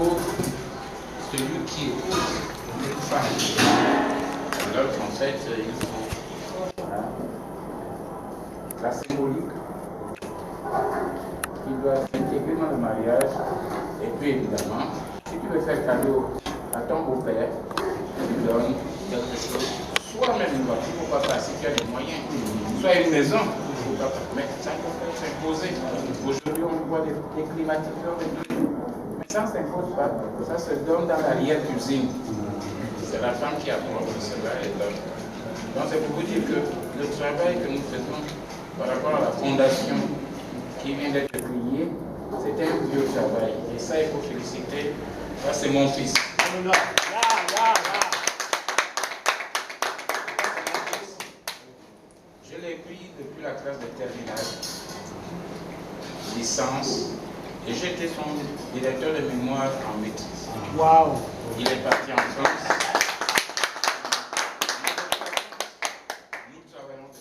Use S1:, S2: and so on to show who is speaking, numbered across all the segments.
S1: pour celui qui épouse une femme. Alors qu'en fait, il faut la symbolique qui doit s'intégrer dans le mariage. Et puis évidemment, si tu veux faire cadeau à ton beau-père, tu lui donnes quelque chose, soit même une voiture, pourquoi pas, si tu as des moyens, soit une maison, pourquoi pas, mais ça ne peut pas s'imposer. Aujourd'hui, on voit des climatiseurs, mais ça ne s'impose pas, ça se donne dans l'arrière-cuisine. C'est la femme qui apporte cela et l'homme. Donc c'est pour vous dire que le travail que nous faisons par rapport à la fondation qui vient d'être créée, c'était un vieux travail. Et ça, il faut féliciter. Ça, c'est mon fils. Je l'ai pris depuis la classe de terminale, licence, et j'étais son directeur de mémoire en maîtrise.
S2: Wow.
S1: Il est parti en France. Nous travaillons.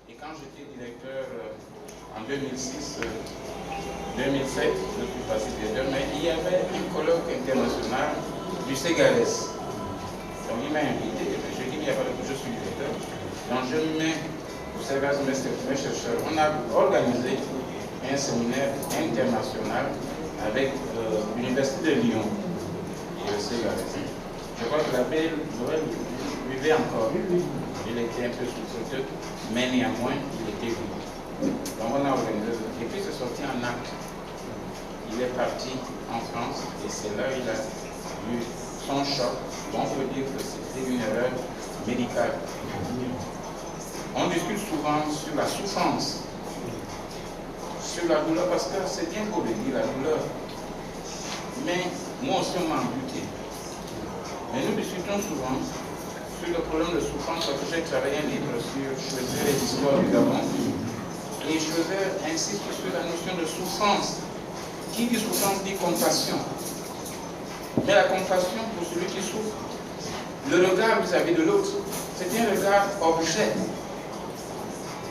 S1: Et quand j'étais directeur en 2006, 2007, je suis passé directeur, mais il y avait un colloque international du Ségalès. Donc il m'a invité, je dis qu'il n'y a pas de je suis directeur. Donc je me mets au service de mes chercheurs. On a organisé un séminaire international avec l'Université de Lyon et le Ségalès. Je crois que l'abbé Joël vivait encore. Il était un peu sous-sauteux, mais néanmoins, il était vivant. Donc on a organisé ça. Et puis c'est sorti en acte. Il est parti en France et c'est là qu'il a eu son choc. On peut dire que c'était une erreur médicale. On discute souvent sur la souffrance, sur la douleur, parce que c'est bien beau de dire la douleur. Mais moi aussi on m'a amputé. Mais nous discutons souvent sur le problème de souffrance, parce que j'ai travaillé un livre sur Schweitzer et l'histoire du Gabon. Et Schweitzer insiste sur la notion de souffrance. Qui dit souffrance dit compassion. Mais la compassion pour celui qui souffre, le regard vis-à-vis de l'autre, c'est un regard objet.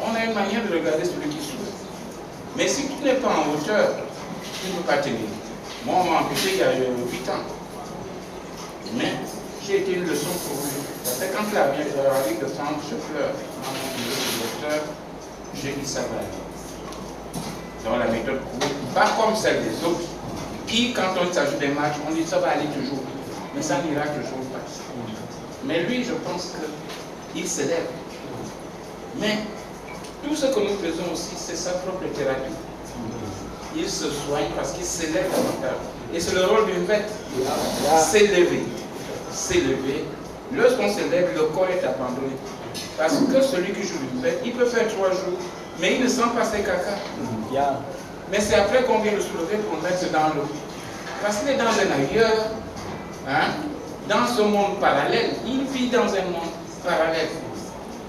S1: On a une manière de regarder celui qui souffre. Mais si tu n'es pas en hauteur, tu ne peux pas tenir. Moi, on m'a amputé il y a 8 ans. Mais j'ai été une leçon pour lui. Parce que quand il arrive de prendre, je pleure. Dans mon bureau de docteur, j'ai dit ça va aller. Dans la méthode courte, pas comme celle des autres, qui, quand on s'agit des matchs, on dit ça va aller toujours. Mais ça n'ira toujours pas. Mais lui, je pense qu'il s'élève. Mais tout ce que nous faisons aussi, c'est sa propre thérapie. Il se soigne parce qu'il s'élève davantage. Et c'est le rôle d'une bête. S'élever. S'élever. Lorsqu'on s'élève, le corps est abandonné. Parce que celui qui joue une bête, il peut faire 3 jours, mais il ne sent pas ses caca. Mais c'est après qu'on vient le soulever pour le mettre dans l'eau. Parce qu'il est dans un ailleurs, hein, dans ce monde parallèle. Il vit dans un monde parallèle.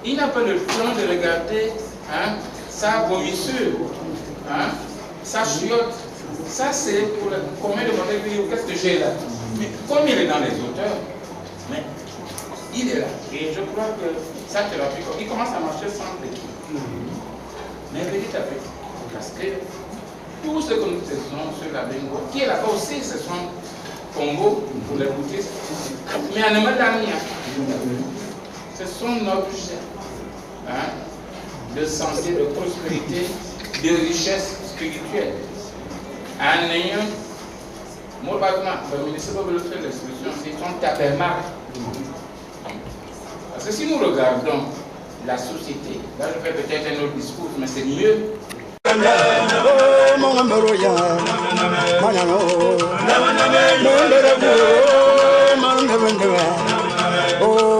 S1: Il n'a pas le temps de regarder, hein, sa vomissure, hein, sa chiotte. Ça, c'est pour combien de monde qu'est-ce que j'ai là? Mais comme il est dans les hauteurs, mais il est là. Et je crois que sa thérapie, il commence à marcher sans béquille. Mais petit à petit. Parce que tout ce que nous faisons sur la Bengo, qui est là-bas aussi, ce sont Congo pour les bouddhistes, mais en Amadania, ce sont nos objets, hein, de santé, de prospérité, de richesse spirituelle. En ayant, moi, le ministre va le faire l'expression, c'est son tabernacle. Parce que si nous regardons la société, là je fais peut-être un autre discours, mais c'est mieux. Oh